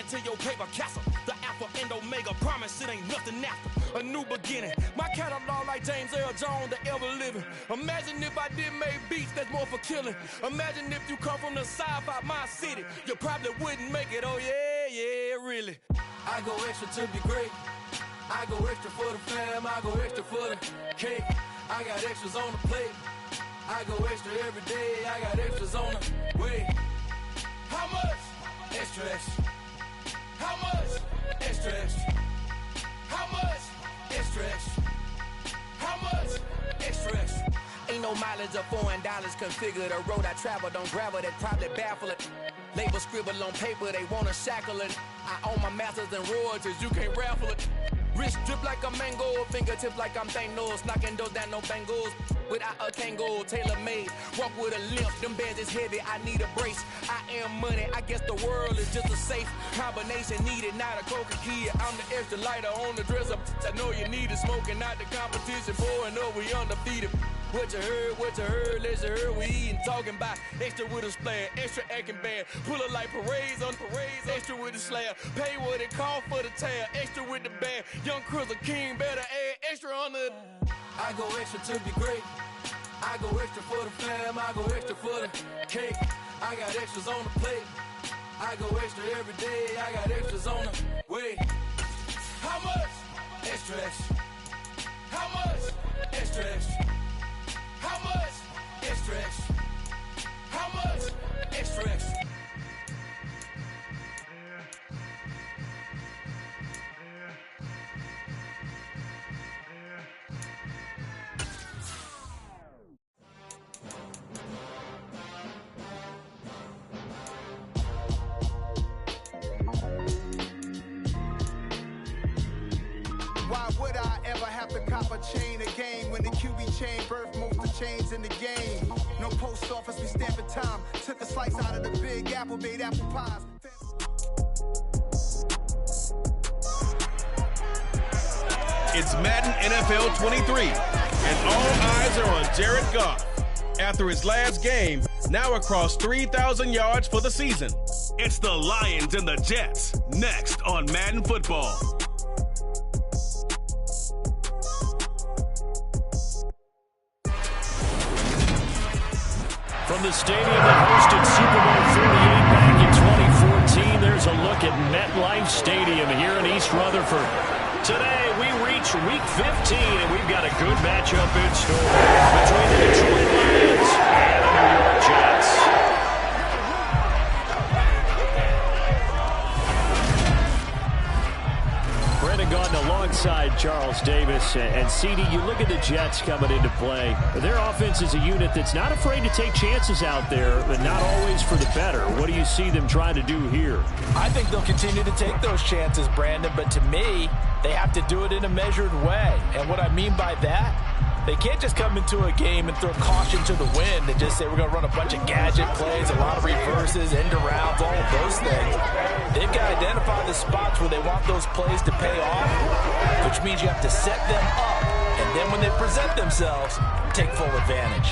to your paper castle. The alpha and omega, promise it ain't nothing after. A new beginning. My catalog like James Earl Jones, the ever living. Imagine if I did make beats that's more for killing. Imagine if you come from the sci-fi my city. You probably wouldn't make it, oh yeah, really. I go extra to be great. I go extra for the fam, I go extra for the cake. I got extras on the plate. I go extra every day, I got extras on the way. How much? Extra, extra. How much? Extra, extra. How much? Extra, extra. How much? Extra, extra. Ain't no mileage of $4 configure the road I travel. Don't gravel that probably baffle it. Label scribble on paper, they wanna shackle it. I own my masters and royalties, you can't raffle it. Wrist drip like a mango, fingertips like I'm Thanos, knocking those down no bangles. Without a Kango, tailor-made, walk with a limp, them bands is heavy, I need a brace. I am money, I guess the world is just a safe combination needed, not a coca key. I'm the extra lighter on the dresser, I know you need it, smoking out the competition, pouring up, we undefeated. What you heard, let's heard, we eatin', talking about extra with a splash, extra acting bad, pull it like parades on parades, extra with the slab, pay what it cost for the tab, extra with the band, young Chris a king, better add extra on the. I go extra to be great, I go extra for the fam, I go extra for the cake, I got extras on the plate, I go extra every day, I got extras on the way. How much? Extra, extra. How much? Extra, extra. How much? Extra, extra. How much? Extra, extra. Why would I ever have to cop a chain a game when the QB chain birthed most of chains in the game? No post office, we stamping time. Took a slice out of the big apple, made apple pies. It's Madden NFL 23, and all eyes are on Jared Goff. After his last game, now across 3,000 yards for the season. It's the Lions and the Jets, next on Madden Football. From the stadium that hosted Super Bowl 48 back in 2014, there's a look at MetLife Stadium here in East Rutherford. Today, we reach Week 15, and we've got a good matchup in store between the Detroit Lions and the New York Jets. Brandon Gaudin alongside Charles Davis. And CD, you look at the Jets coming into play. Their offense is a unit that's not afraid to take chances out there, but not always for the better. What do you see them trying to do here? I think they'll continue to take those chances, Brandon, but to me, they have to do it in a measured way. And what I mean by that, they can't just come into a game and throw caution to the wind and just say we're going to run a bunch of gadget plays, a lot of reverses, end arounds, all of those things. They've got to identify the spots where they want those plays to pay off, which means you have to set them up, and then when they present themselves, take full advantage.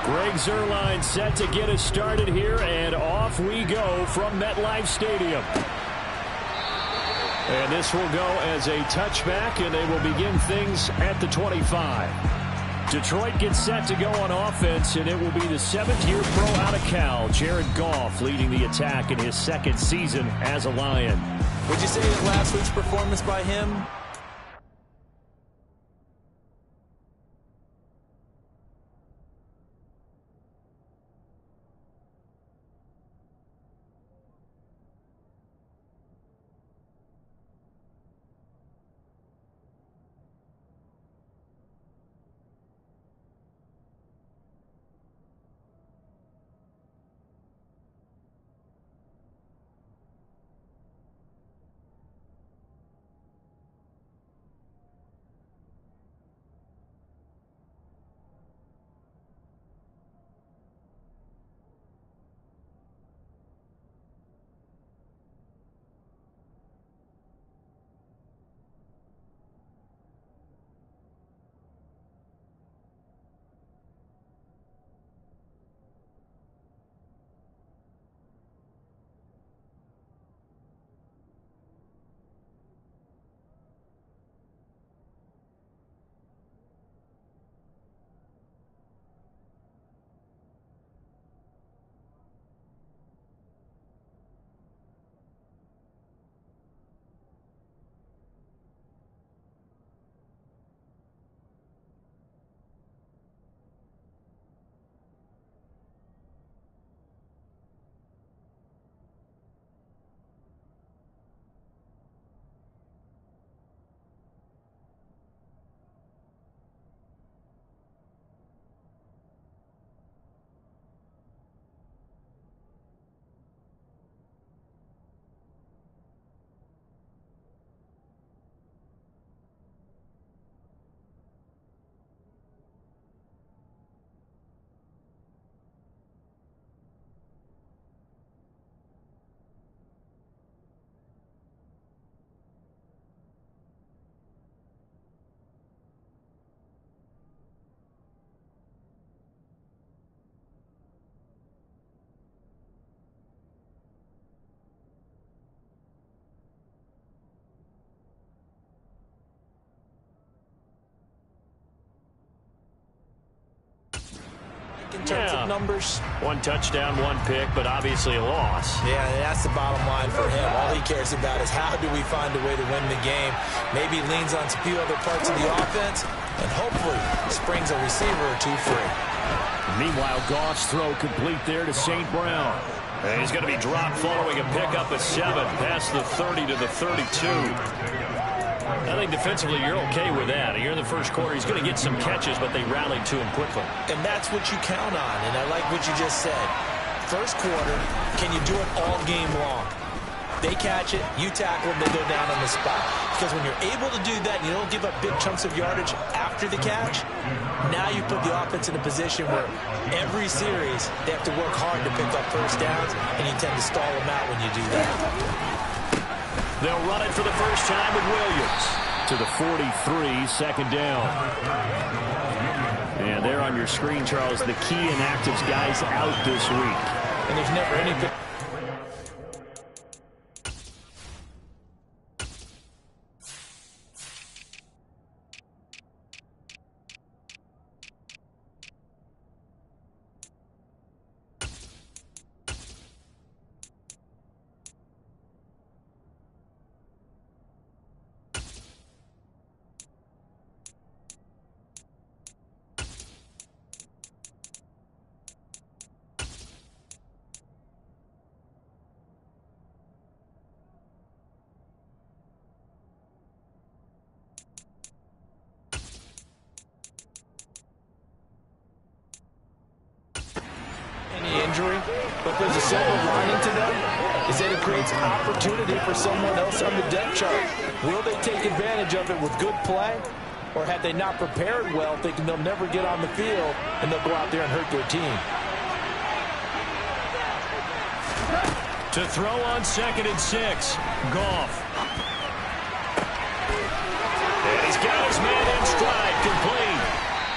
Greg Zuerlein set to get us started here, and off we go from MetLife Stadium. And this will go as a touchback, and they will begin things at the 25. Detroit gets set to go on offense, and it will be the 7th-year pro out of Cal, Jared Goff, leading the attack in his 2nd season as a Lion. Would you say that last week's performance by him? In terms of numbers. 1 touchdown, 1 pick, but obviously a loss. Yeah, that's the bottom line for him. All he cares about is how do we find a way to win the game. Maybe leans on a few other parts of the offense, and hopefully springs a receiver or two free. Meanwhile, Goff's throw complete there to St. Brown. And he's going to be dropped following a pickup of 7 past the 30 to the 32. I think defensively you're okay with that. Here in the first quarter, he's going to get some catches, but they rallied to him quickly. And that's what you count on, and I like what you just said. First quarter, can you do it all game long? They catch it, you tackle them, they go down on the spot. Because when you're able to do that and you don't give up big chunks of yardage after the catch, now you put the offense in a position where every series they have to work hard to pick up first downs, and you tend to stall them out when you do that. They'll run it for the first time with Williams to the 43, 2nd down. And there on your screen, Charles, the key inactives guys out this week. And there's never any... injury, but there's a silver lining to them, is that it creates opportunity for someone else on the depth chart. Will they take advantage of it with good play, or have they not prepared well, thinking they'll never get on the field, and they'll go out there and hurt their team? To throw on 2nd and 6, Goff. And he's got his man in stride, complete.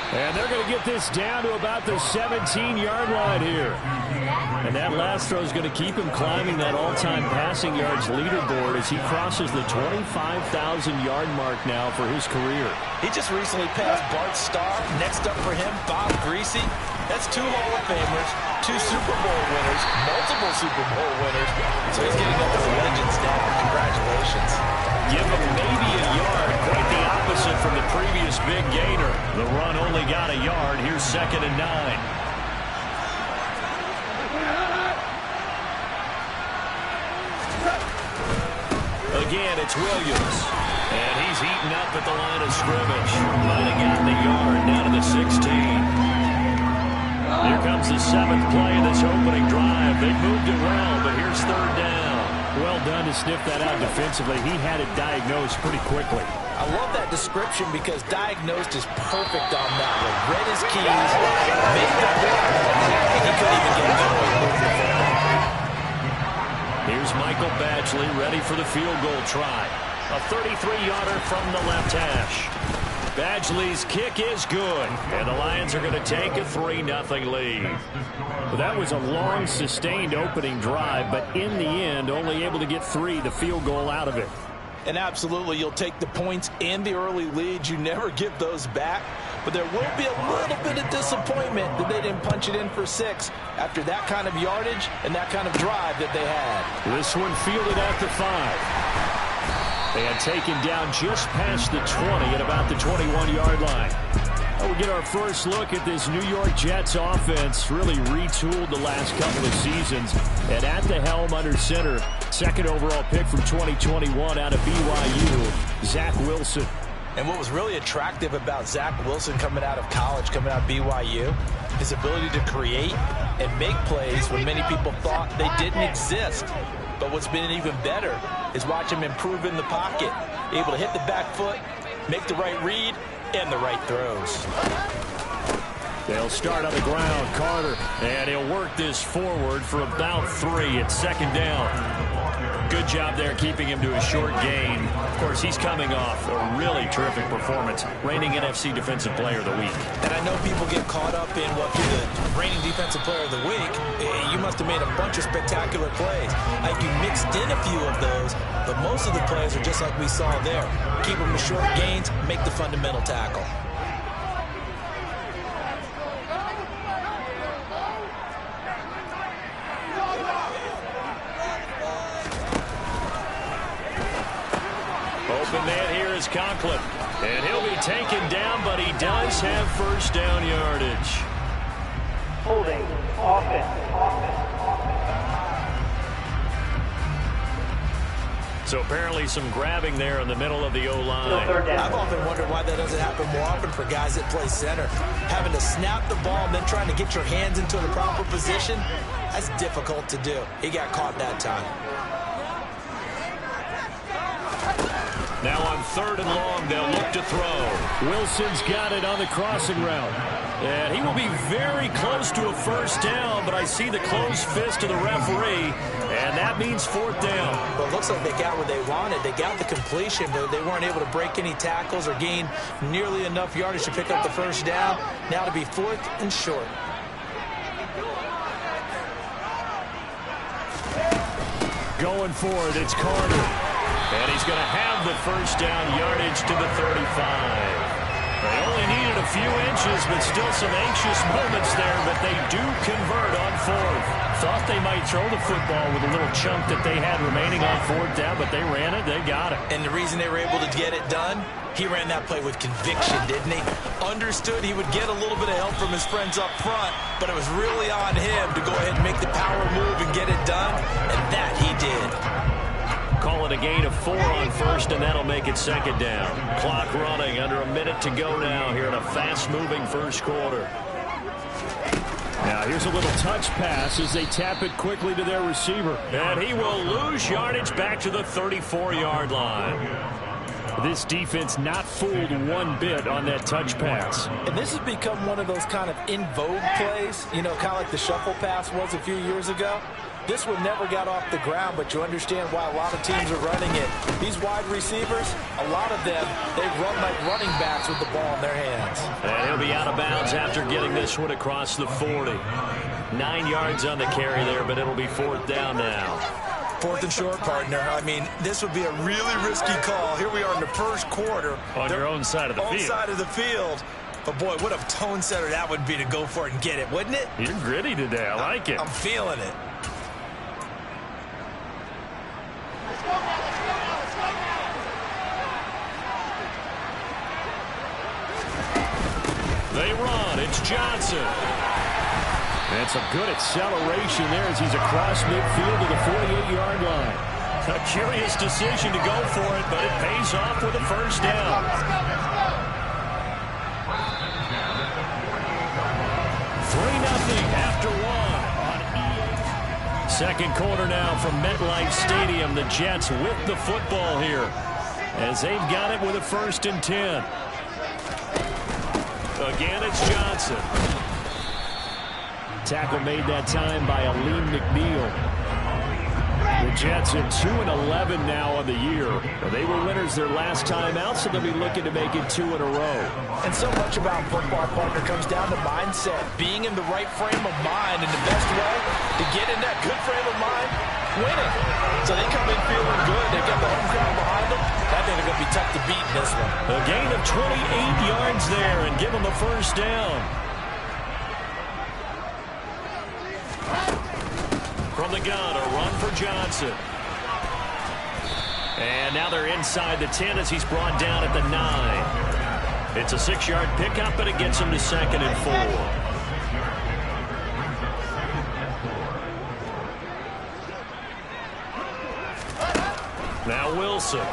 And they're going to get this down to about the 17-yard line here. And that last throw is going to keep him climbing that all-time passing yards leaderboard as he crosses the 25,000-yard mark now for his career. He just recently passed Bart Starr. Next up for him, Bob Greasy. That's 2 Hall of Famers, 2 Super Bowl winners, multiple Super Bowl winners. So he's getting up to the legend status. Congratulations. Give him maybe a yard. Quite the opposite from the previous big gainer. The run only got a yard. Here's 2nd and 9. Again, it's Williams. And he's eaten up at the line of scrimmage. Might have gotten a yard down to the 16. Here comes the 7th play of this opening drive. They moved it well, but here's 3rd down. Well done to sniff that out defensively. He had it diagnosed pretty quickly. I love that description because diagnosed is perfect on that one. Read his keys, made the block, and he couldn't even get going. Here's Michael Badgley ready for the field goal try. A 33-yarder from the left hash. Badgley's kick is good, and the Lions are going to take a 3-0 lead. Well, that was a long, sustained opening drive, but in the end, only able to get 3, the field goal out of it. And absolutely, you'll take the points and the early leads. You never give those back. But there will be a little bit of disappointment that they didn't punch it in for 6 after that kind of yardage and that kind of drive that they had. This one fielded at the 5. They had taken down just past the 20 at about the 21-yard line. Well, we get our first look at this New York Jets offense. Really retooled the last couple of seasons. And at the helm under center, 2nd overall pick from 2021 out of BYU, Zach Wilson. And what was really attractive about Zach Wilson coming out of college, coming out of BYU, his ability to create and make plays when many people thought they didn't exist. But what's been even better is watch him improve in the pocket, able to hit the back foot, make the right read, and the right throws. They'll start on the ground, Carter, and he'll work this forward for about 3 at 2nd down. Good job there keeping him to a short gain. Of course, he's coming off a really terrific performance, reigning NFC Defensive Player of the Week. And I know people get caught up in what you're the reigning Defensive Player of the Week. You must have made a bunch of spectacular plays. Like you mixed in a few of those, but most of the plays are just like we saw there. Keep them to short gains, make the fundamental tackle. Open man here is Conklin. And he'll be taken down, but he does have 1st down yardage. Holding offense. So apparently some grabbing there in the middle of the O-line. I've often wondered why that doesn't happen more often for guys that play center. Having to snap the ball and then trying to get your hands into the proper position, that's difficult to do. He got caught that time. Now on 3rd and long, they'll look to throw. Wilson's got it on the crossing route. And he will be very close to a 1st down, but I see the closed fist of the referee, and that means 4th down. Well, it looks like they got what they wanted. They got the completion, but they weren't able to break any tackles or gain nearly enough yardage to pick up the 1st down. Now to be 4th and short. Going for it, it's Carter. And he's going to have the 1st down yardage to the 35. They only needed a few inches, but still some anxious moments there, but they do convert on 4th. Thought they might throw the football with a little chunk that they had remaining on 4th down, but they ran it, they got it. And the reason they were able to get it done, he ran that play with conviction, didn't he? Understood he would get a little bit of help from his friends up front, but it was really on him to go ahead and make the power move and get it done, and that he did. Call it a gain of 4 on 1st, and that'll make it 2nd down. Clock running, under a minute to go now here in a fast-moving 1st quarter. Now here's a little touch pass as they tap it quickly to their receiver. And he will lose yardage back to the 34-yard line. This defense not fooled one bit on that touch pass. And this has become one of those kind of in vogue plays, you know, kind of like the shuffle pass was a few years ago. This one never got off the ground, but you understand why a lot of teams are running it. These wide receivers, a lot of them, they run like running backs with the ball in their hands. And he'll be out of bounds after getting this one across the 40. 9 yards on the carry there, but it'll be 4th down now. 4th and short, partner. I mean, this would be a really risky call. Here we are in the first quarter. On your own side of the field. Own side of the field. But, boy, what a tone setter that would be to go for it and get it, wouldn't it? You're gritty today. I like it. I'm feeling it. They run. It's Johnson. And some good acceleration there as he's across midfield to the 48-yard line. A curious decision to go for it, but it pays off with a first down. 3-0 after one on EA. Second quarter now from MetLife Stadium. The Jets with the football here as they've got it with a 1st and 10. Again, it's Johnson. Tackle made that time by Aleem McNeil. The Jets at 2-11 now on the year. They were winners their last time out, so they'll be looking to make it 2 in a row. And so much about football, partner, comes down to mindset. Being in the right frame of mind, and the best way to get in that good frame of mind, winning. So they come in feeling good. They've got the home crowd behind them. I think they're going to be tough to beat in this one. A gain of 28 yards there and give them the first down. From the gun, a run for Johnson. And now they're inside the 10 as he's brought down at the 9. It's a 6-yard pickup, but it gets him to 2nd and 4. Now Wilson.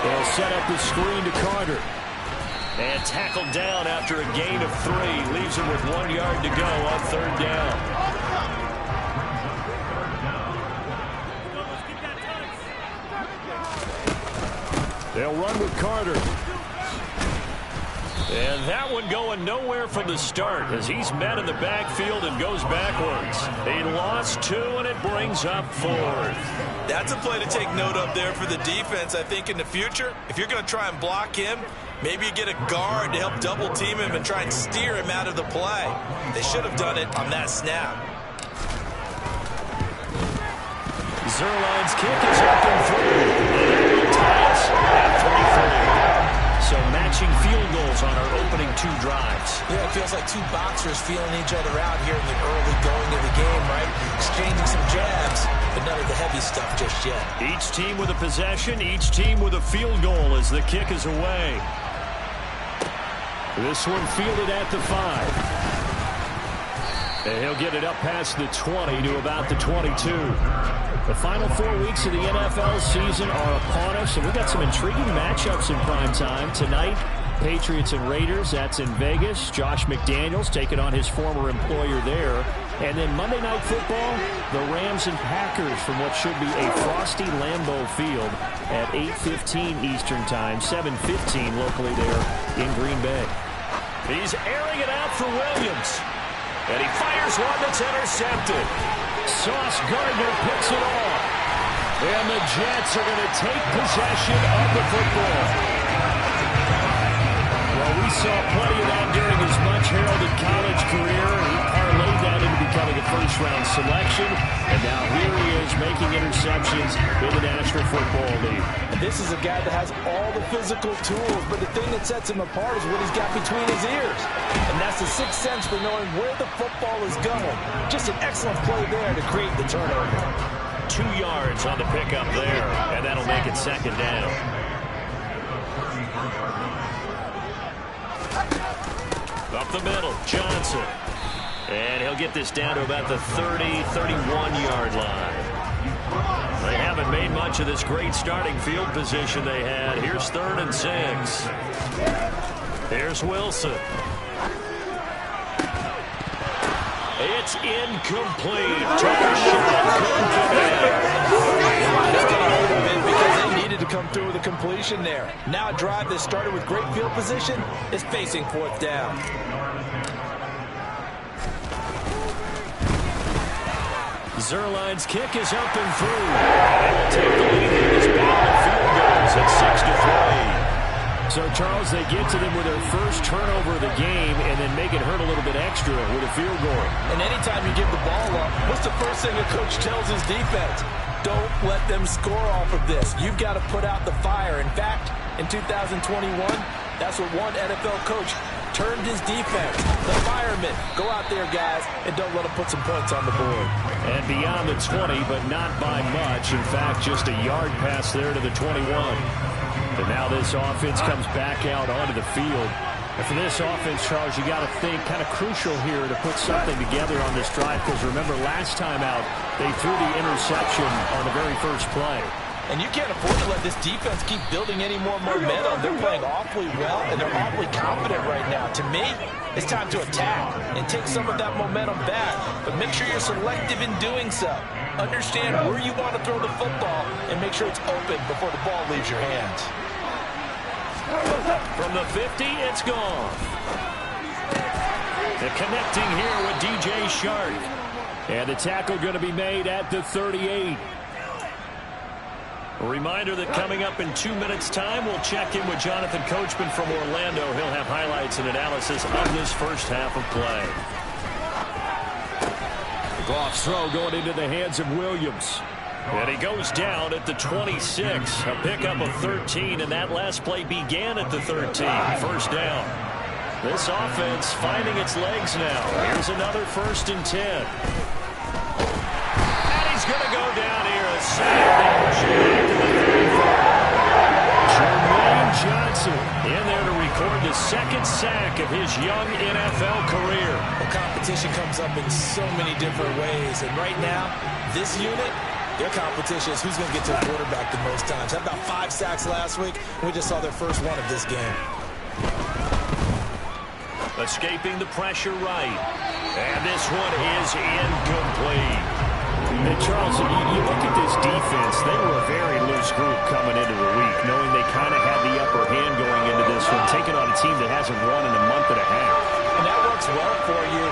They'll set up the screen to Carter. And tackled down after a gain of 3. Leaves him with 1 yard to go on 3rd down. They'll run with Carter. And that one going nowhere from the start as he's met in the backfield and goes backwards. He lost 2, and it brings up 4th. That's a play to take note of there for the defense, I think, in the future. If you're going to try and block him, maybe you get a guard to help double team him and try and steer him out of the play. They should have done it on that snap. Zerline's kick is up and through. Ties at 3-3. So matching field goals on our opening 2 drives. Yeah, it feels like 2 boxers feeling each other out here in the early going of the game, right? Exchanging some jabs, but none of the heavy stuff just yet. Each team with a possession, each team with a field goal as the kick is away. This one fielded at the 5. And he'll get it up past the 20 to about the 22. The final 4 weeks of the NFL season are upon us, and we've got some intriguing matchups in prime time. Tonight, Patriots and Raiders, that's in Vegas. Josh McDaniels taking on his former employer there. And then Monday Night Football, the Rams and Packers from what should be a frosty Lambeau Field at 8:15 Eastern Time, 7:15 locally there in Green Bay. He's airing it out for Williams. And he fires one that's intercepted. Sauce Gardner picks it off. And the Jets are going to take possession of the football. Well, we saw plenty of that during his much-heralded college career. He parlayed that into becoming a first-round selection. And now here he is making interceptions in the National Football League. And this is a guy that has all the physical tools, but the thing that sets him apart is what he's got between his ears. And that's the sixth sense for knowing where the football is going. Just an excellent play there to create the turnover. 2 yards on the pickup there, and that'll make it 2nd down. Up the middle, Johnson. And he'll get this down to about the 30, 31-yard line. They haven't made much of this great starting field position they had. Here's 3rd and 6. Here's Wilson. It's incomplete. Tucker shot couldn't connect. Because they needed to come through with a completion there. Now a drive that started with great field position is facing 4th down. Zerline's kick is up and through. And they will take the lead in this battle of field goals at 6-3. So, Charles, they get to them with their first turnover of the game and then make it hurt a little bit extra with a field goal. And anytime you give the ball up, what's the first thing a coach tells his defense? Don't let them score off of this. You've got to put out the fire. In fact, in 2021, that's what one NFL coach turned his defense. The firemen. Go out there, guys, and don't let them put some points on the board. And beyond the 20, but not by much. In fact, just a yard pass there to the 21. And now this offense comes back out onto the field. And for this offense, Charles, you got to think kind of crucial here to put something together on this drive, because remember last time out, they threw the interception on the very first play. And you can't afford to let this defense keep building any more momentum. They're playing awfully well, and they're awfully confident right now. To me, it's time to attack and take some of that momentum back. But make sure you're selective in doing so. Understand where you want to throw the football and make sure it's open before the ball leaves your hands. From the 50, it's gone. The connecting here with DJ Shark. And the tackle going to be made at the 38. A reminder that coming up in 2 minutes' time, we'll check in with Jonathan Coachman from Orlando. He'll have highlights and analysis of this first half of play. The Goff's throw going into the hands of Williams. And he goes down at the 26. A pickup of 13, and that last play began at the 13. First down. This offense finding its legs now. Here's another 1st and 10. And he's going to go down here. A sack. Jermaine Johnson in there to record the 2nd sack of his young NFL career. Well, competition comes up in so many different ways. And right now, this unit, their competition is who's going to get to the quarterback the most times. Had about 5 sacks last week. We just saw their first one of this game. Escaping the pressure right. And this one is incomplete. And Charles, you look at this defense, they were a very loose group coming into the week, knowing they kind of had the upper hand going into this one, taking on a team that hasn't won in a month and a half. And that works well for you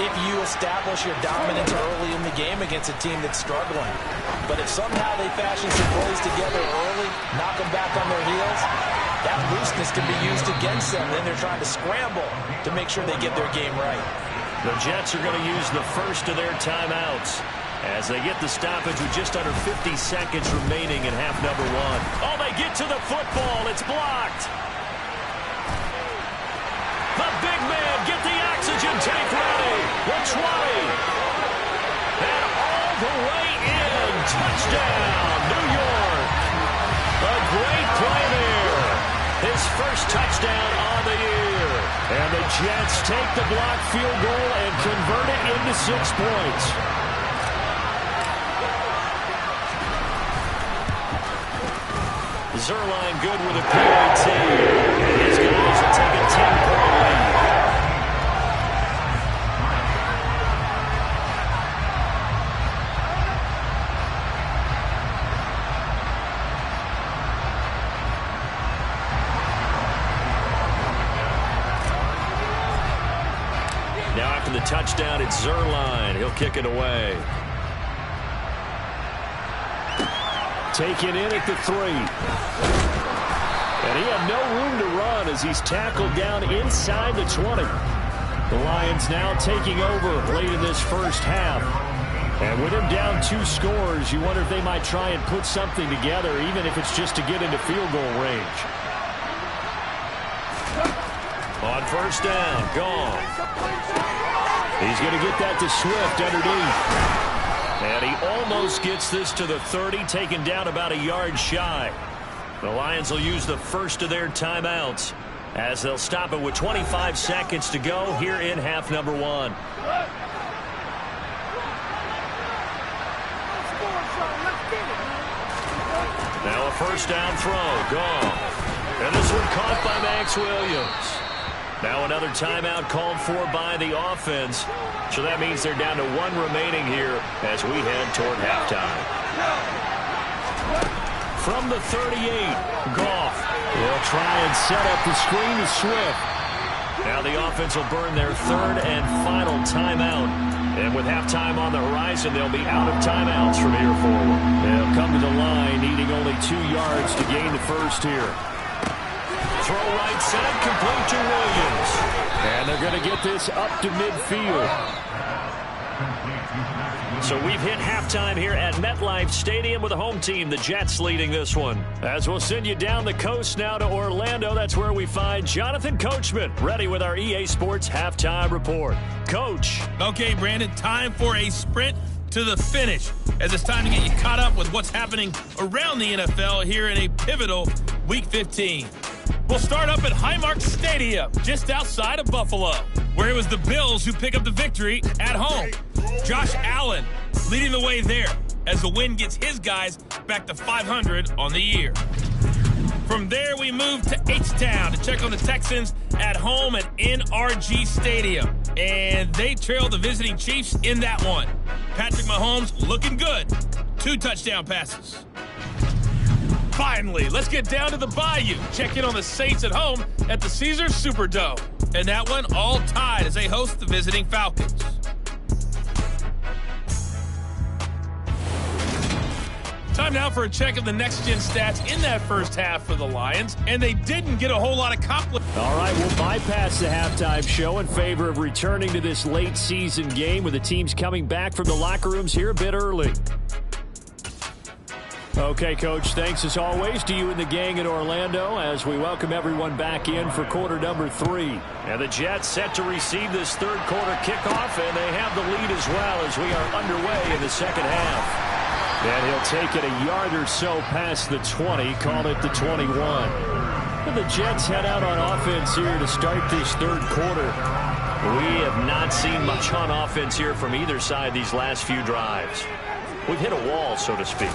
if you establish your dominance early in the game against a team that's struggling. But if somehow they fashion some plays together early, knock them back on their heels, that looseness can be used against them. Then they're trying to scramble to make sure they get their game right. The Jets are going to use the first of their timeouts as they get the stoppage with just under 50 seconds remaining in half number 1. Oh, they get to the football. It's blocked. The big man, get the oxygen tank ready. The 20. And all the way in. Touchdown, New York. A great play there. His first touchdown on the year. And the Jets take the blocked field goal and convert it into 6 points. Zerline good with a PAT. And his guys will take a 10-point lead. Now after the touchdown, it's Zerline. He'll kick it away. Taken in at the 3. And he had no room to run as he's tackled down inside the 20. The Lions now taking over late in this first half. And with him down 2 scores, you wonder if they might try and put something together, even if it's just to get into field goal range. On first down, gone. He's going to get that to Swift underneath. And he almost gets this to the 30, taken down about a yard shy. The Lions will use the first of their timeouts as they'll stop it with 25 seconds to go here in half number 1. Now a first down throw, gone. And this one caught by Max Williams. Now another timeout called for by the offense. So that means they're down to 1 remaining here as we head toward halftime. From the 38, Goff will try and set up the screen to Swift. Now the offense will burn their 3rd and final timeout And with halftime on the horizon, they'll be out of timeouts from here forward. They'll come to the line, needing only 2 yards to gain the first here. Throw right side, complete to Williams. And they're going to get this up to midfield. So we've hit halftime here at MetLife Stadium with the home team, the Jets, leading this one. As we'll send you down the coast now to Orlando, that's where we find Jonathan Coachman, ready with our EA Sports halftime report. Coach. Okay, Brandon, time for a sprint to the finish, as it's time to get you caught up with what's happening around the NFL here in a pivotal Week 15. We'll start up at Highmark Stadium, just outside of Buffalo, where it was the Bills who pick up the victory at home. Josh Allen leading the way there as the win gets his guys back to 500 on the year. From there, we move to H-Town to check on the Texans at home at NRG Stadium. And they trail the visiting Chiefs in that one. Patrick Mahomes looking good. 2 touchdown passes. Finally, let's get down to the Bayou. Check in on the Saints at home at the Caesars Superdome. And that one all tied as they host the visiting Falcons. Time now for a check of the next-gen stats in that first half for the Lions, and they didn't get a whole lot of compliments. All right, we'll bypass the halftime show in favor of returning to this late-season game with the teams coming back from the locker rooms here a bit early. Okay, Coach, thanks as always to you and the gang in Orlando as we welcome everyone back in for quarter number 3. And the Jets set to receive this third quarter kickoff, and they have the lead as well as we are underway in the second half. And he'll take it a yard or so past the 20, call it the 21. And the Jets head out on offense here to start this third quarter. We have not seen much on offense here from either side these last few drives. We've hit a wall, so to speak.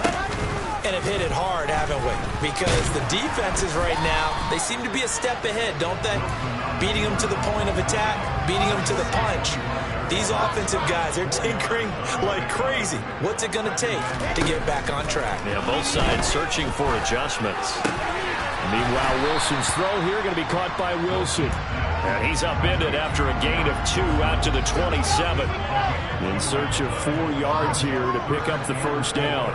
And have hit it hard, haven't we? Because the defenses right now, they seem to be a step ahead, don't they? Beating them to the point of attack, beating them to the punch. These offensive guys, they're tinkering like crazy. What's it going to take to get back on track? Yeah, both sides searching for adjustments. Meanwhile, Wilson's throw here going to be caught by Wilson. And he's upended after a gain of 2 out to the 27. In search of 4 yards here to pick up the first down.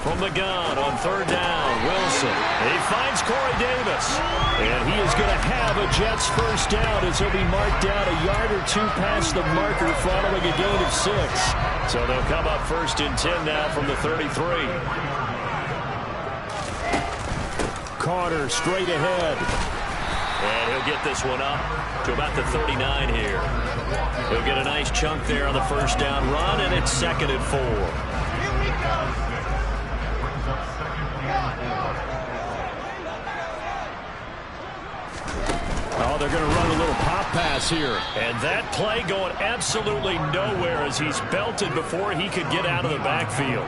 From the gun on third down, Wilson. He finds Corey Davis. And he is going to have a Jets first down as he'll be marked down a yard or 2 past the marker following a gain of 6. So they'll come up first and 10 now from the 33. Carter straight ahead. And he'll get this one up to about the 39 here. He'll get a nice chunk there on the first down run, and it's 2nd and 4. Oh, they're going to run a little pop pass here. And that play going absolutely nowhere as he's belted before he could get out of the backfield.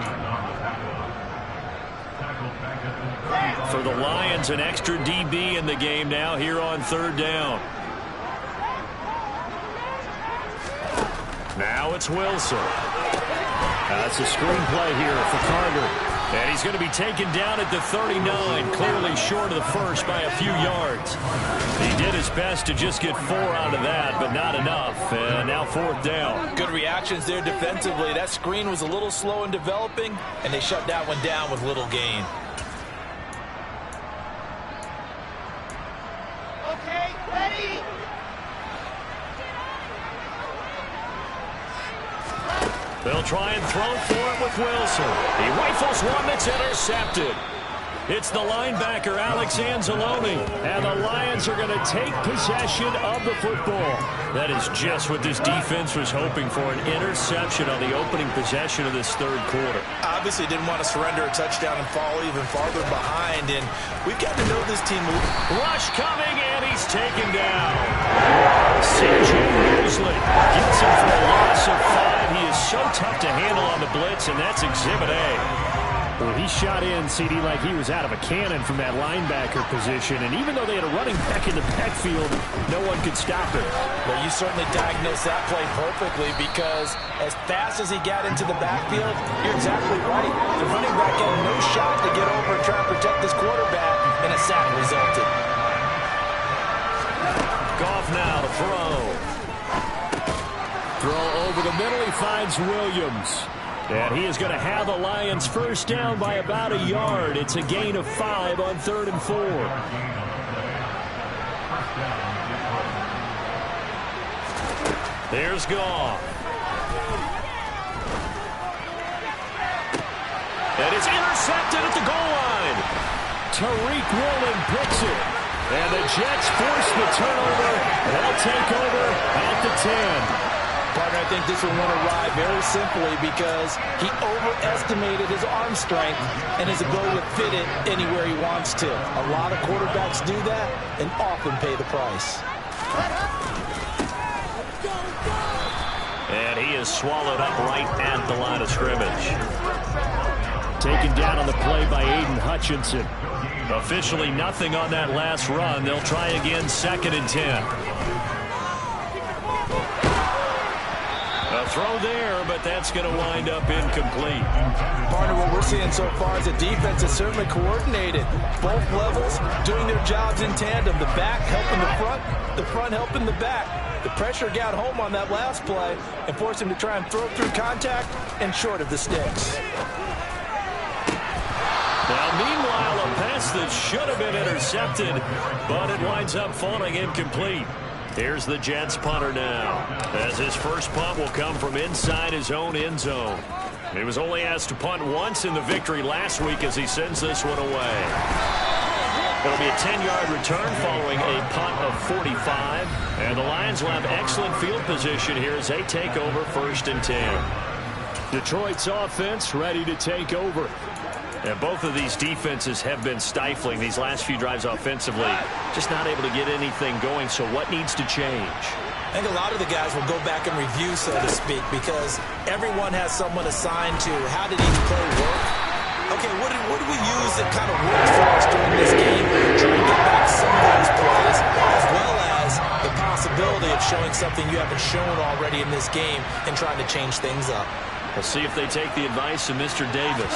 For the Lions, an extra DB in the game now here on third down. Now it's Wilson. That's a screenplay here for Carter. And he's going to be taken down at the 39, clearly short of the first by a few yards. He did his best to just get 4 out of that, but not enough. And now 4th down. Good reactions there defensively. That screen was a little slow in developing, and they shut that one down with little gain. Okay, ready? They'll try and throw for it with Wilson. He rifles one that's intercepted. It's the linebacker, Alex Anzalone. And the Lions are going to take possession of the football. That is just what this defense was hoping for, an interception on the opening possession of this third quarter. Obviously didn't want to surrender a touchdown and fall even farther behind. And we've got to know this team. Rush coming, and he's taken down. C.J. Mosley gets him for a loss of 5. He is so tough to handle on the blitz, and that's Exhibit A. Well, he shot in, CD, like he was out of a cannon from that linebacker position. And even though they had a running back in the backfield, no one could stop him. Well, you certainly diagnosed that play perfectly because as fast as he got into the backfield, you're exactly right. The running back had no shot to get over and try and protect this quarterback, and a sack resulted. Goff now to throw. the middle, he finds Williams. And he is going to have the Lions first down by about a yard. It's a gain of 5 on 3rd and 4. There's Goff. And it's intercepted at the goal line. Tariq Woolen picks it. And the Jets force the turnover. They'll take over at the 10. Partner, I think this will want to ride very simply because he overestimated his arm strength and his ability to fit it anywhere he wants to. A lot of quarterbacks do that and often pay the price. And he is swallowed up right at the line of scrimmage. Taken down on the play by Aiden Hutchinson. Officially nothing on that last run. They'll try again, 2nd and 10. A throw there, but that's going to wind up incomplete. Partner, what we're seeing so far is the defense is certainly coordinated. Both levels doing their jobs in tandem. The back helping the front helping the back. The pressure got home on that last play and forced him to try and throw through contact and short of the sticks. Now, meanwhile, a pass that should have been intercepted, but it winds up falling incomplete. Here's the Jets punter now, as his first punt will come from inside his own end zone. He was only asked to punt once in the victory last week as he sends this one away. It'll be a 10-yard return following a punt of 45, and the Lions will have excellent field position here as they take over 1st and 10. Detroit's offense ready to take over. And both of these defenses have been stifling these last few drives offensively. Just not able to get anything going, so what needs to change? I think a lot of the guys will go back and review, so to speak, because everyone has someone assigned to how did each play work. Okay, what did we use that kind of worked for us during this game? Trying to get back some of those plays, as well as the possibility of showing something you haven't shown already in this game and trying to change things up. We'll see if they take the advice of Mr. Davis.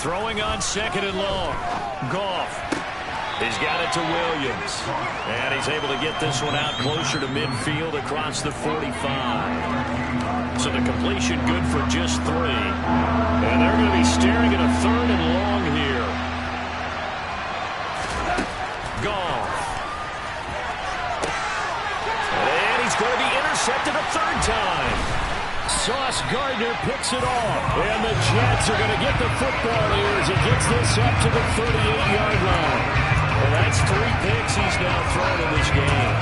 Throwing on 2nd and long. Goff. He's got it to Williams. And he's able to get this one out closer to midfield across the 45. So the completion good for just 3. And they're going to be staring at a 3rd and long here. Goff. And he's going to be intercepted a 3rd time. Sauce Gardner picks it off. And the Jets are going to get the football here as he gets this up to the 38-yard line. Well, that's 3 picks he's now thrown in this game.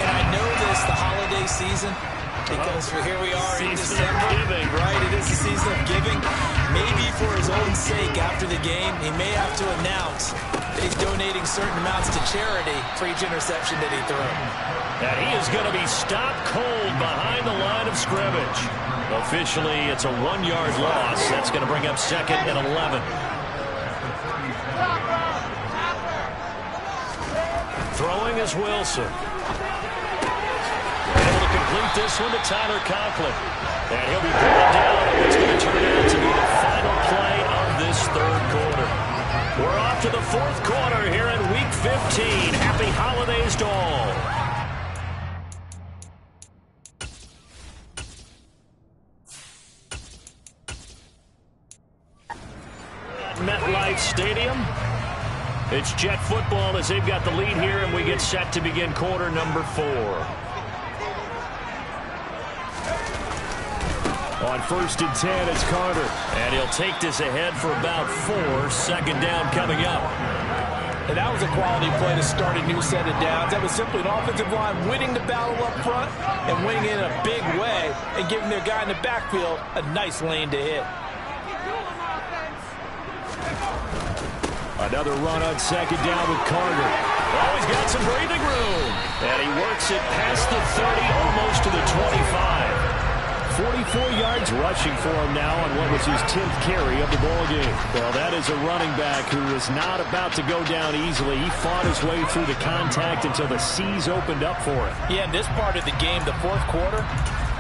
And I know this, the holiday season, because here we are in December. Giving. Right, it is the season of giving. Maybe for his own sake after the game, he may have to announce that he's donating certain amounts to charity for each interception that he threw. And he is going to be stopped cold behind the line of scrimmage. Officially, it's a 1-yard loss. That's going to bring up 2nd and 11. Throwing is Wilson. Able to complete this one to Tyler Conklin. And he'll be brought down on what's going to turn out to be the final play of this 3rd quarter. We're off to the 4th quarter here in Week 15. Happy holidays to all. MetLife Stadium. It's Jet football as they've got the lead here, and we get set to begin quarter number 4. On 1st and 10, it's Carter. And he'll take this ahead for about 4. 2nd down coming up. And that was a quality play to start a new set of downs. That was simply an offensive line winning the battle up front and winning it in a big way and giving their guy in the backfield a nice lane to hit. Another run on 2nd down with Carter. Oh, he's got some breathing room. And he works it past the 30, almost to the 25. 44 yards rushing for him now on what was his 10th carry of the ballgame. Well, that is a running back who is not about to go down easily. He fought his way through the contact until the seas opened up for him. Yeah, in this part of the game, the 4th quarter,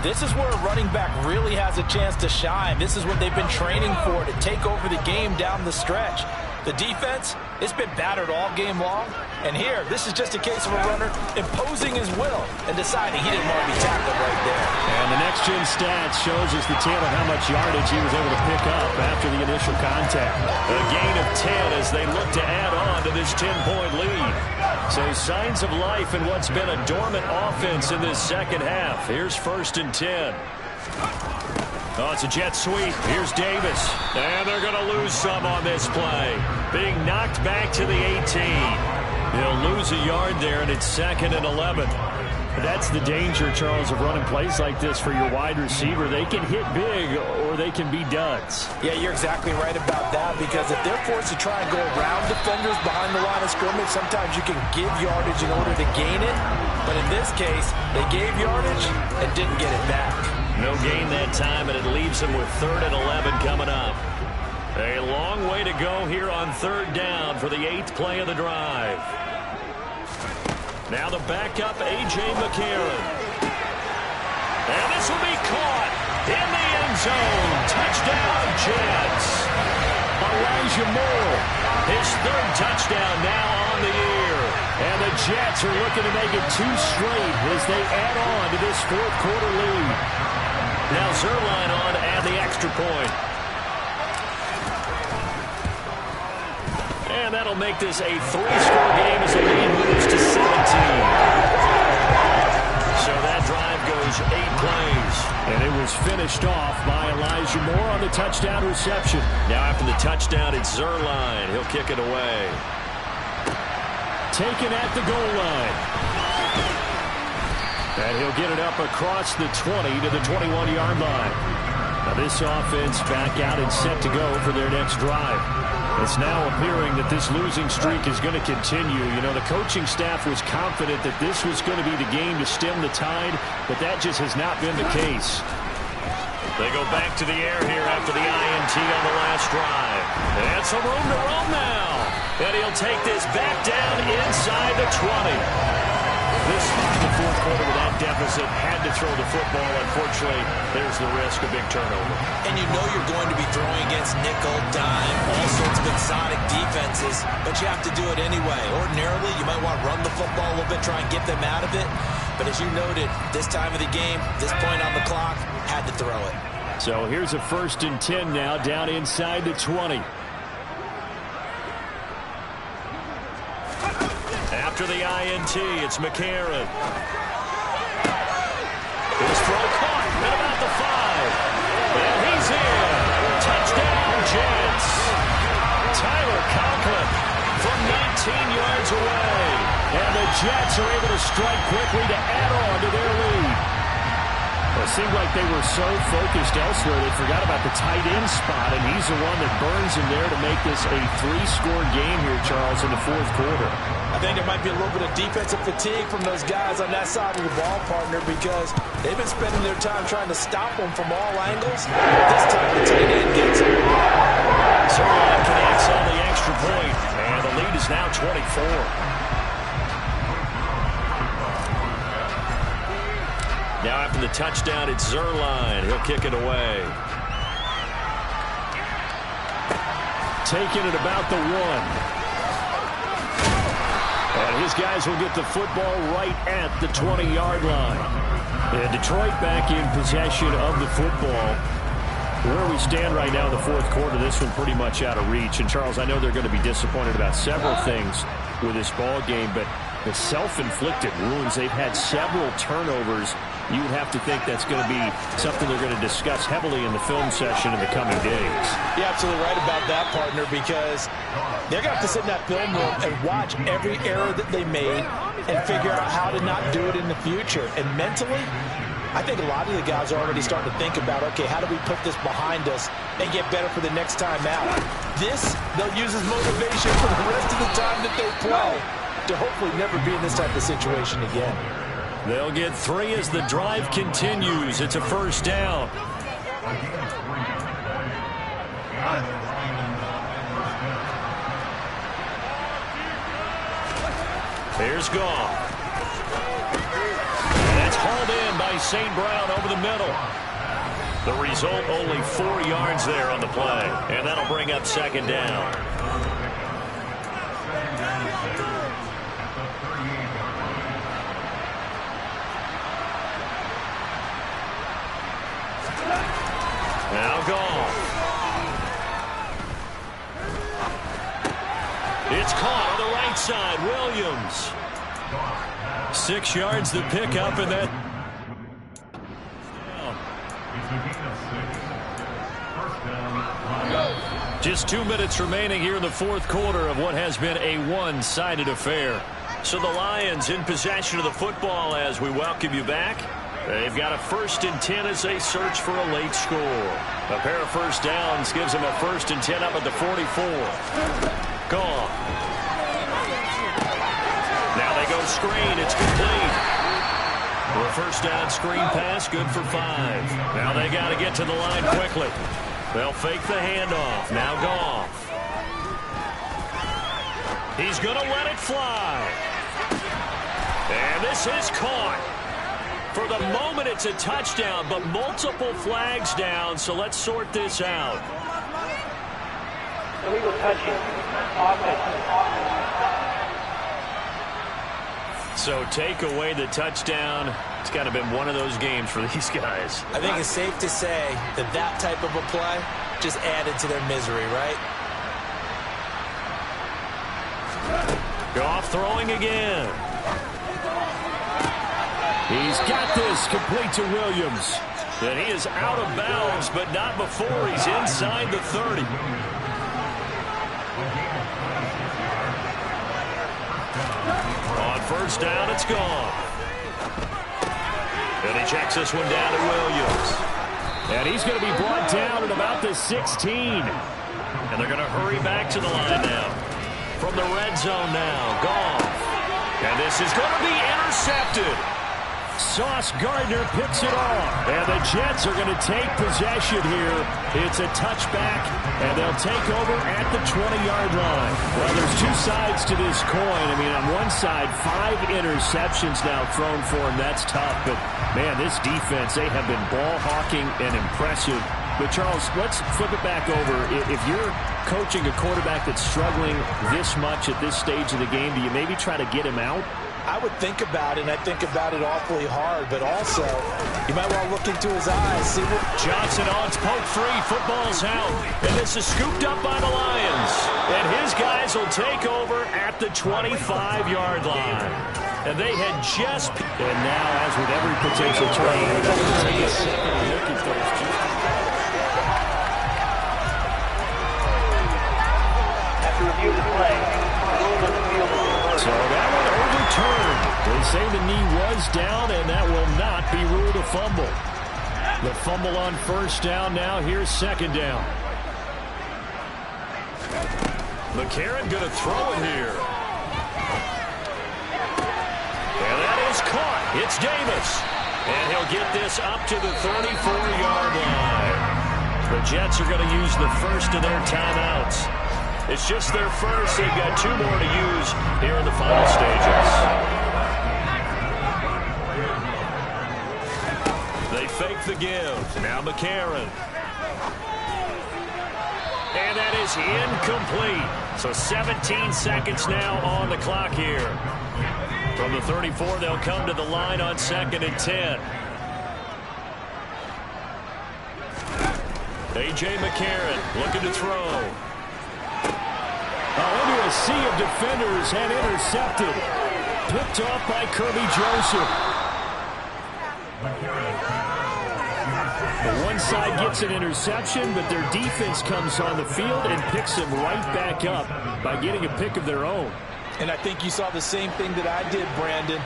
this is where a running back really has a chance to shine. This is what they've been training for, to take over the game down the stretch. The defense, it's been battered all game long. And here, this is just a case of a runner imposing his will and deciding he didn't want to be tackled right there. And the next-gen stats shows us the tale of how much yardage he was able to pick up after the initial contact. A gain of 10 as they look to add on to this 10-point lead. So signs of life in what's been a dormant offense in this second half. Here's 1st and 10. Oh, it's a jet sweep. Here's Davis. And they're going to lose some on this play. Being knocked back to the 18. He'll lose a yard there, and it's 2nd and 11. That's the danger, Charles, of running plays like this for your wide receiver. They can hit big or they can be duds. Yeah, you're exactly right about that, because if they're forced to try and go around defenders behind the line of scrimmage, sometimes you can give yardage in order to gain it. But in this case, they gave yardage and didn't get it back. No gain that time, and it leaves them with 3rd and 11 coming up. A long way to go here on 3rd down for the 8th play of the drive. Now the backup, A.J. McCarron. And this will be caught in the end zone. Touchdown, Jets. Elijah Moore, his 3rd touchdown now on the year. And the Jets are looking to make it 2 straight as they add on to this 4th quarter lead. Now Zerline on to add the extra point. And that'll make this a 3-score game as the lead moves to 17. So that drive goes 8 plays. And it was finished off by Elijah Moore on the touchdown reception. Now after the touchdown, it's Zerline. He'll kick it away. Taken at the goal line. And he'll get it up across the 20 to the 21-yard line. Now this offense back out and set to go for their next drive. It's now appearing that this losing streak is going to continue. You know, the coaching staff was confident that this was going to be the game to stem the tide, but that just has not been the case. They go back to the air here after the INT on the last drive. And some room to run now. And he'll take this back down inside the 20. This spot in the 4th quarter with that deficit had to throw the football. Unfortunately, there's the risk of big turnover. And you know you're going to be throwing against nickel, dime, all sorts of exotic defenses, but you have to do it anyway. Ordinarily, you might want to run the football a little bit, try and get them out of it. But as you noted, this time of the game, this point on the clock, had to throw it. So here's a 1st and 10 now, down inside the 20. After the INT, it's McCarron. His throw caught at about the 5. And he's in. Touchdown, Jets. Tyler Conklin from 19 yards away. And the Jets are able to strike quickly to add on to their lead. It seemed like they were so focused elsewhere they forgot about the tight end spot, and he's the one that burns him there to make this a 3-score game here, Charles, in the 4th quarter. I think there might be a little bit of defensive fatigue from those guys on that side of the ball, partner, because they've been spending their time trying to stop them from all angles. This time the tight end gets it. Zerline connects on the extra point, and the lead is now 24. Now after the touchdown, it's Zerline. He'll kick it away. Taking it about the 1. And his guys will get the football right at the 20-yard line. And Detroit back in possession of the football. Where we stand right now in the 4th quarter, this one pretty much out of reach. And, Charles, I know they're going to be disappointed about several things with this ball game, but the self-inflicted wounds, they've had several turnovers. You would have to think that's going to be something they're going to discuss heavily in the film session in the coming days. You're absolutely right about that, partner, because they're going to have to sit in that film room and watch every error that they made and figure out how to not do it in the future. And mentally, I think a lot of the guys are already starting to think about, okay, how do we put this behind us and get better for the next time out? This, they'll use as motivation for the rest of the time that they play to hopefully never be in this type of situation again. They'll get 3 as the drive continues. It's a 1st down. Here's Goff. That's hauled in by St. Brown over the middle. The result, only 4 yards there on the play. And that'll bring up 2nd down. It's caught on the right side. Williams. 6 yards to pick up, and that. Just 2 minutes remaining here in the fourth quarter of what has been a one-sided affair. So the Lions in possession of the football as we welcome you back. They've got a 1st and 10 as they search for a late score. A pair of first downs gives them a 1st and 10 up at the 44. Gone. Now they go screen. It's complete. For a first down screen pass, good for 5. Now they got to get to the line quickly. They'll fake the handoff. Now Goff. He's going to let it fly. And this is caught. For the moment, it's a touchdown, but multiple flags down, so let's sort this out. Illegal touching. Offense. So take away the touchdown. It's kind of been one of those games for these guys. I think it's safe to say that type of a play just added to their misery, right? Goff throwing again. He's got this complete to Williams. And he is out of bounds, but not before he's inside the 30. On first down, it's gone. And he checks this one down to Williams. And he's going to be brought down at about the 16. And they're going to hurry back to the line now. From the red zone now, Goff. And this is going to be intercepted. Sauce Gardner picks it off. And the Jets are going to take possession here. It's a touchback, and they'll take over at the 20-yard line. Well, there's two sides to this coin. I mean, on one side, 5 interceptions now thrown for him. That's tough. But, man, this defense, they have been ball hawking and impressive. But, Charles, let's flip it back over. If you're coaching a quarterback that's struggling this much at this stage of the game, do you maybe try to get him out? I would think about it, and I think about it awfully hard, but also you might want to look into his eyes. See what Johnson on, it's poked free. Football's out. And this is scooped up by the Lions. And his guys will take over at the 25-yard line. And they had just... And now, as with every potential trade, take a second look at those. After review the play, rule of the field. So that one overturned. They say the knee was down, and that will not be ruled a fumble. The fumble on first down now. Here's second down. McCarron going to throw it here. And that is caught. It's Davis. And he'll get this up to the 34-yard line. The Jets are going to use the first of their timeouts. It's just their first. They've got 2 more to use here in the final stages. They fake the give. Now McCarron. And that is incomplete. So 17 seconds now on the clock here. From the 34, they'll come to the line on 2nd and 10. A.J. McCarron looking to throw. Into a sea of defenders and intercepted. Picked off by Kirby Joseph. The one side gets an interception, but their defense comes on the field and picks them right back up by getting a pick of their own. And I think you saw the same thing that I did, Brandon.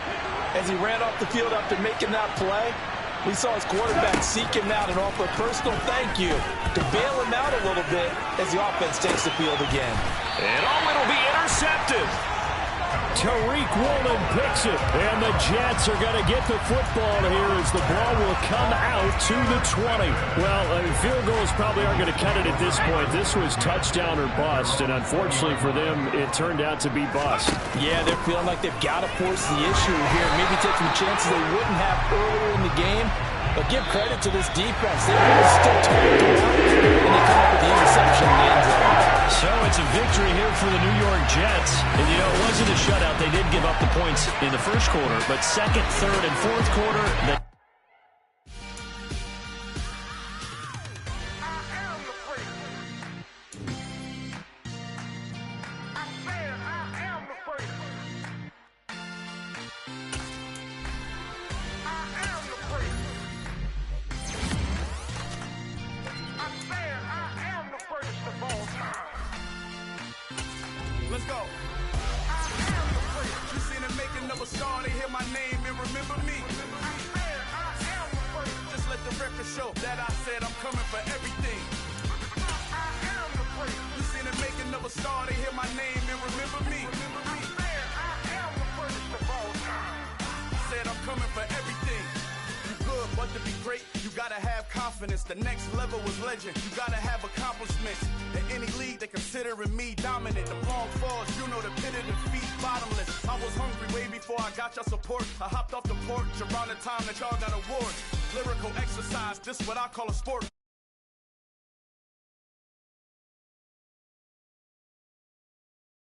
As he ran off the field after making that play, we saw his quarterback seek him out and offer a personal thank you to bail him out a little bit as the offense takes the field again. And it'll be intercepted. Tariq Woolen picks it. And the Jets are going to get the football here as the ball will come out to the 20. Well, field goals probably aren't going to cut it at this point. This was touchdown or bust, and unfortunately for them, it turned out to be bust. Yeah, they're feeling like they've got to force the issue here. Maybe take some chances they wouldn't have earlier in the game. But give credit to this defense. They really stood tall and they come up with the interception in the end zone. So it's a victory here for the New York Jets. And, you know, it wasn't a shutout. They did give up the points in the first quarter. But second, third, and fourth quarter, they... Let's go. I am the first. You seen the making of a star, they hear my name and remember me. I am the first. Just let the record show that I said I'm coming for everything. I am the first. You seen the making of a star, they hear my name and remember me. I am the first of all time. Said I'm coming for everything. You good, but to be great, you gotta have confidence. The next level was legend. You gotta have accomplishments. In any league, they considering me dominant. The long falls, you know the pit of defeat, bottomless. I was hungry way before I got your support. I hopped off the porch around the time that y'all got awards. Lyrical exercise, this what I call a sport.